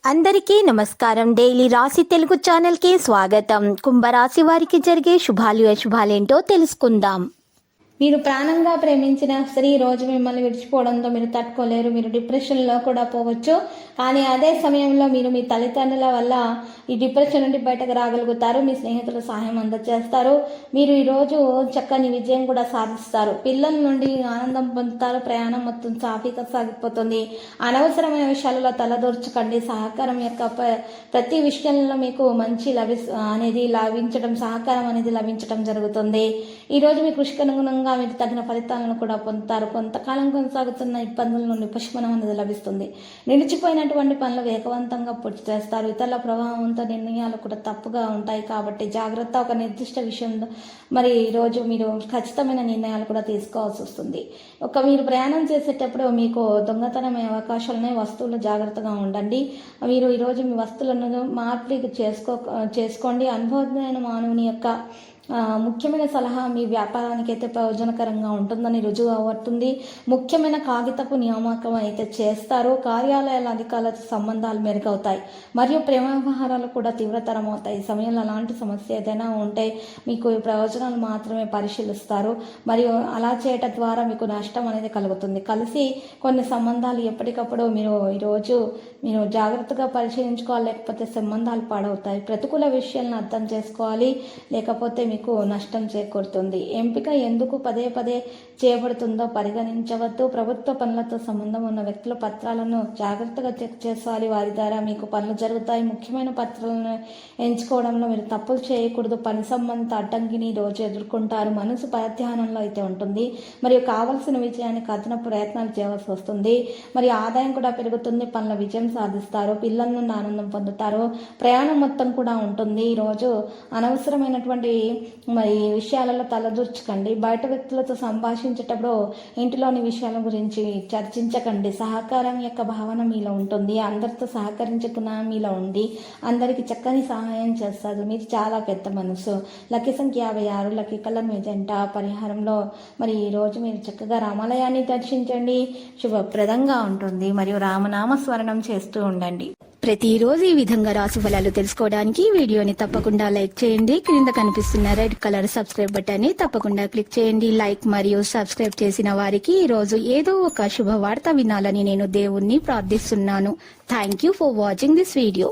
అందరికీ నమస్కారం. డైలీ రాశి తెలుగు ఛానల్కి స్వాగతం. కుంభరాశి వారికి జరిగే శుభాలు అశుభాలేంటో తెలుసుకుందాం. మీరు ప్రాణంగా ప్రేమించిన స్త్రీ రోజు మిమ్మల్ని విడిచిపోవడంతో మీరు తట్టుకోలేరు. మీరు డిప్రెషన్లో కూడా పోవచ్చు. కానీ అదే సమయంలో మీరు మీ తల్లిదండ్రుల వల్ల ఈ డిప్రెషన్ నుండి బయటకు రాగలుగుతారు. మీ స్నేహితుల సహాయం అందజేస్తారు. మీరు ఈరోజు చక్కని విజయం కూడా సాధిస్తారు. పిల్లల నుండి ఆనందం పొందుతారు. ప్రయాణం మొత్తం సాఫీగా సాగిపోతుంది. అనవసరమైన విషయాలలో తలదూర్చకండి. సహకారం యొక్క ప్రతి విషయంలో మీకు మంచి సహకారం అనేది లభించడం జరుగుతుంది. ఈరోజు మీ కృషికి అనుగుణంగా మీరు తగిన ఫలితాలను కూడా పొందుతారు. కొంతకాలం కొనసాగుతున్న ఇబ్బందుల నుండి ఉపశమనం అనేది లభిస్తుంది. నిలిచిపోయినటువంటి పనులు వేగవంతంగా పూర్తి చేస్తారు. ఇతరుల ప్రభావంతో నిర్ణయాలు కూడా తప్పుగా ఉంటాయి కాబట్టి జాగ్రత్త. ఒక నిర్దిష్ట విషయంలో మరి ఈరోజు మీరు ఖచ్చితమైన నిర్ణయాలు కూడా తీసుకోవాల్సి వస్తుంది. మీరు ప్రయాణం చేసేటప్పుడు మీకు దొంగతనం అవకాశాలనే వస్తువులు జాగ్రత్తగా ఉండండి. మీరు ఈరోజు మీ వస్తువులను మార్పిడి చేసుకోండి. అనుభవమైన మానవుని యొక్క ముఖ్యమైన సలహా మీ వ్యాపారానికి అయితే ప్రయోజనకరంగా ఉంటుందని రుజువు అవుతుంది. ముఖ్యమైన కాగితపు నియామకం అయితే చేస్తారు. కార్యాలయాల అధికారులతో సంబంధాలు మెరుగవుతాయి మరియు ప్రేమ వ్యవహారాలు కూడా తీవ్రతరం అవుతాయి. ఈ సమయంలో అలాంటి సమస్య ఏదైనా ఉంటే మీకు ప్రయోజనాలు మాత్రమే పరిశీలిస్తారు మరియు అలా చేయటం ద్వారా మీకు నష్టం అనేది కలుగుతుంది. కలిసి కొన్ని సంబంధాలు ఎప్పటికప్పుడు ఈరోజు మీరు జాగ్రత్తగా పరిశీలించుకోవాలి, లేకపోతే సంబంధాలు పాడవుతాయి. ప్రతికూల విషయాలను అర్థం చేసుకోవాలి, లేకపోతే మీకు నష్టం చేకూరుతుంది. ఎంపిక ఎందుకు పదే పదే చేయబడుతుందో పరిగణించవద్దు. ప్రభుత్వ పనులతో సంబంధం ఉన్న వ్యక్తుల పత్రాలను జాగ్రత్తగా చెక్ చేసుకోవాలి. వారి ద్వారా మీకు పనులు జరుగుతాయి. ముఖ్యమైన పత్రాలను ఎంచుకోవడంలో మీరు తప్పులు చేయకూడదు. పని సంబంధిత అడ్డంకిని రోజు ఎదుర్కొంటారు. మనసు పరధ్యానంలో అయితే ఉంటుంది మరియు కావలసిన విజయానికి అదనపు ప్రయత్నాలు చేయవలసి వస్తుంది. మరి ఆదాయం కూడా పెరుగుతుంది. పనుల విజయం సాధిస్తారు. పిల్లల నుండి ఆనందం పొందుతారు. ప్రయాణం మొత్తం కూడా ఉంటుంది. ఈరోజు అనవసరమైనటువంటి విషయాలలో తలదూర్చకండి. బయట వ్యక్తులతో సంభాషించేటప్పుడు ఇంటిలోని విషయాల గురించి చర్చించకండి. సహకారం యొక్క భావన మీలో ఉంటుంది. అందరితో సహకరించే గుణం మీలో ఉండి అందరికి చక్కని సహాయం చేస్తారు. మీరు చాలా పెద్ద మనసు. లక్కీ సంఖ్య 56. Lucky colour magenta. పరిహారంలో ఈరోజు మీరు చక్కగా రామాలయాన్ని దర్శించండి. శుభప్రదంగా ఉంటుంది మరియు రామనామ స్మరణం చేస్తూ ఉండండి. ప్రతిరోజు ఈ విధంగా రాశి ఫలాలు తెలుసుకోవడానికి వీడియోని తప్పకుండా లైక్ చేయండి. క్రింద కనిపిస్తున్న రెడ్ కలర్ సబ్స్క్రైబ్ బటన్ ని తప్పకుండా క్లిక్ చేయండి. లైక్ మరియు సబ్స్క్రైబ్ చేసిన వారికి ఈ రోజు ఏదో ఒక శుభవార్త వినాలని నేను దేవుణ్ణి ప్రార్థిస్తున్నాను. Thank you for watching this video.